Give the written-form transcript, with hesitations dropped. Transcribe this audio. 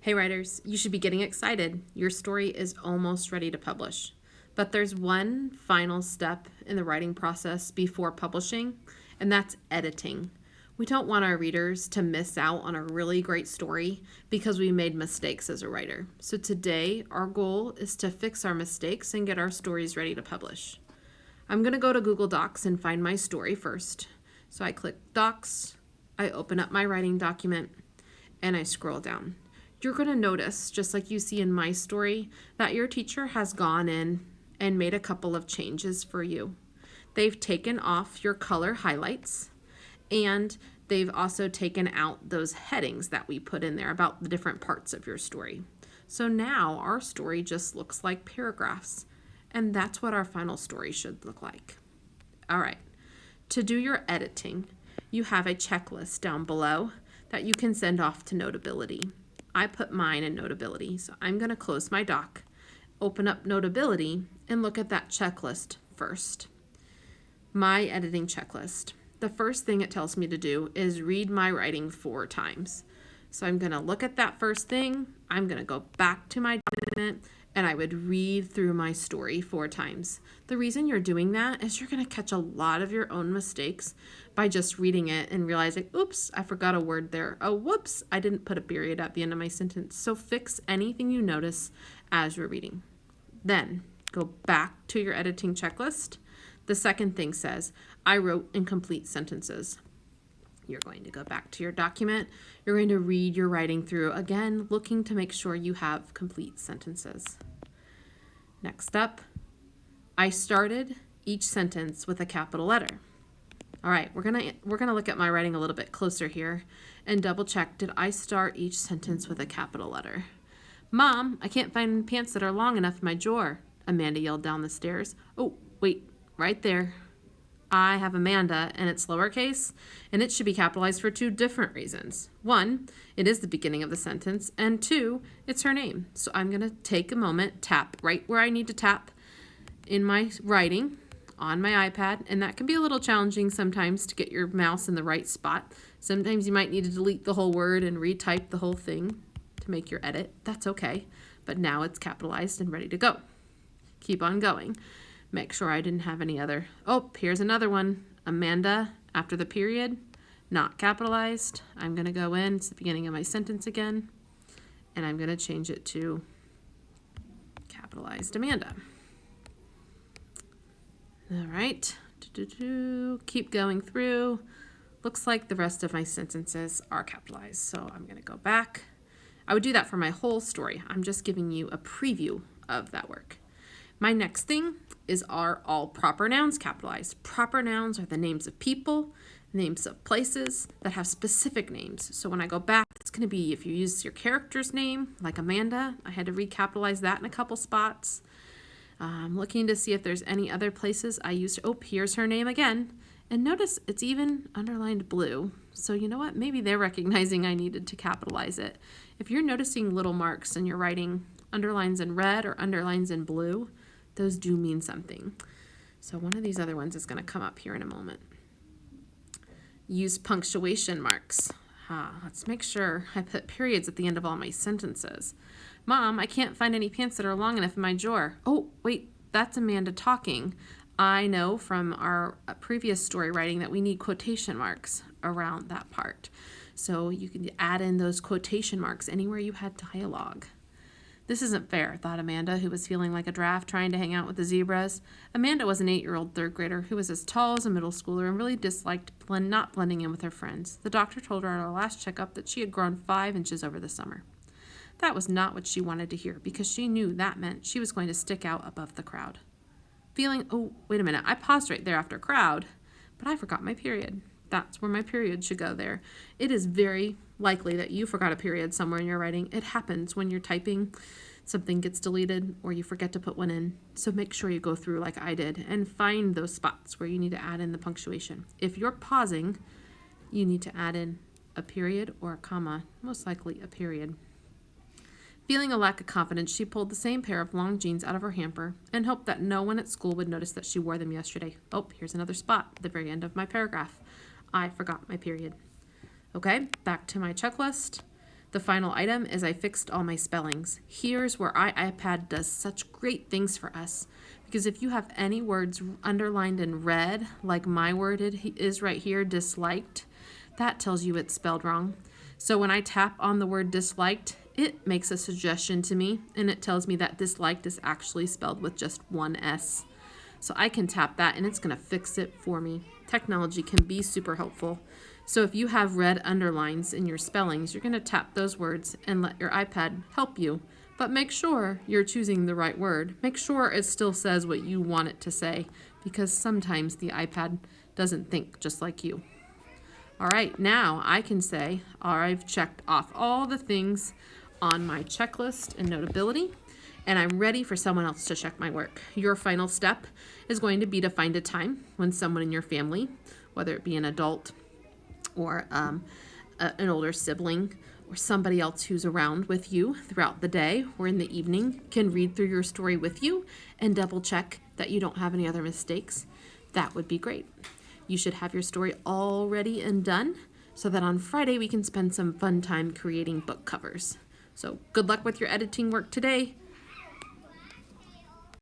Hey writers, you should be getting excited. Your story is almost ready to publish. But there's one final step in the writing process before publishing, and that's editing. We don't want our readers to miss out on a really great story because we made mistakes as a writer. So today, our goal is to fix our mistakes and get our stories ready to publish. I'm going to go to Google Docs and find my story first. So I click Docs, I open up my writing document, and I scroll down. You're going to notice, just like you see in my story, that your teacher has gone in and made a couple of changes for you. They've taken off your color highlights, and they've also taken out those headings that we put in there about the different parts of your story. So now our story just looks like paragraphs, and that's what our final story should look like. All right, to do your editing, you have a checklist down below that you can send off to Notability. I put mine in Notability, so I'm going to close my doc, open up Notability, and look at that checklist first. My editing checklist. The first thing it tells me to do is read my writing 4 times. So I'm going to look at that first thing, I'm going to go back to my document, and I would read through my story 4 times. The reason you're doing that is you're going to catch a lot of your own mistakes by just reading it and realizing, oops, I forgot a word there. Oh, whoops, I didn't put a period at the end of my sentence. So fix anything you notice as you're reading. Then go back to your editing checklist. The second thing says, I wrote incomplete sentences. You're going to go back to your document. You're going to read your writing through, again, looking to make sure you have complete sentences. Next up, I started each sentence with a capital letter. All right, we're gonna look at my writing a little bit closer here and double check, did I start each sentence with a capital letter? Mom, I can't find pants that are long enough in my drawer, Amanda yelled down the stairs. Oh, wait, right there. I have Amanda, and it's lowercase, and it should be capitalized for 2 different reasons. 1, it is the beginning of the sentence, and 2, it's her name. So I'm going to take a moment, tap right where I need to tap in my writing on my iPad, and that can be a little challenging sometimes to get your mouse in the right spot. Sometimes you might need to delete the whole word and retype the whole thing to make your edit. That's okay, but now it's capitalized and ready to go. Keep on going. Make sure I didn't have any other. Oh, here's another one. Amanda, after the period, not capitalized. I'm going to go in. It's the beginning of my sentence again. And I'm going to change it to capitalized Amanda. All right. Keep going through. Looks like the rest of my sentences are capitalized. So I'm going to go back. I would do that for my whole story. I'm just giving you a preview of that work. My next thing is, are all proper nouns capitalized? Proper nouns are the names of people, names of places that have specific names. So when I go back, it's going to be if you use your character's name, like Amanda, I had to recapitalize that in a couple spots. I'm looking to see if there's any other places I used. Oh, here's her name again. And notice it's even underlined blue. So you know what? Maybe they're recognizing I needed to capitalize it. If you're noticing little marks and you're writing underlines in red or underlines in blue, those do mean something. So one of these other ones is going to come up here in a moment. Use punctuation marks. Let's make sure I put periods at the end of all my sentences. Mom, I can't find any pants that are long enough in my drawer. Oh, wait, that's Amanda talking. I know from our previous story writing that we need quotation marks around that part. So you can add in those quotation marks anywhere you had dialogue. This isn't fair, thought Amanda, who was feeling like a giraffe trying to hang out with the zebras. Amanda was an 8-year-old third grader who was as tall as a middle schooler and really disliked not blending in with her friends. The doctor told her at her last checkup that she had grown 5 inches over the summer. That was not what she wanted to hear because she knew that meant she was going to stick out above the crowd. Oh, wait a minute, I paused right there after crowd, but I forgot my period. That's where my period should go there. It is very likely that you forgot a period somewhere in your writing. It happens when you're typing, something gets deleted or you forget to put one in. So make sure you go through like I did and find those spots where you need to add in the punctuation. If you're pausing, you need to add in a period or a comma, most likely a period. Feeling a lack of confidence, she pulled the same pair of long jeans out of her hamper and hoped that no one at school would notice that she wore them yesterday. Oh, here's another spot at the very end of my paragraph. I forgot my period. Okay, back to my checklist. The final item is I fixed all my spellings. Here's where iPad does such great things for us. Because if you have any words underlined in red, like my word is right here, disliked, that tells you it's spelled wrong. So when I tap on the word disliked, it makes a suggestion to me, and it tells me that disliked is actually spelled with just one S. So I can tap that, and it's going to fix it for me. Technology can be super helpful. So if you have red underlines in your spellings, you're going to tap those words and let your iPad help you. But make sure you're choosing the right word. Make sure it still says what you want it to say, because sometimes the iPad doesn't think just like you. All right, now I can say, I've checked off all the things on my checklist in Notability, and I'm ready for someone else to check my work. Your final step is going to be to find a time when someone in your family, whether it be an adult or an older sibling or somebody else who's around with you throughout the day or in the evening, can read through your story with you and double check that you don't have any other mistakes. That would be great. You should have your story all ready and done so that on Friday we can spend some fun time creating book covers. So good luck with your editing work today.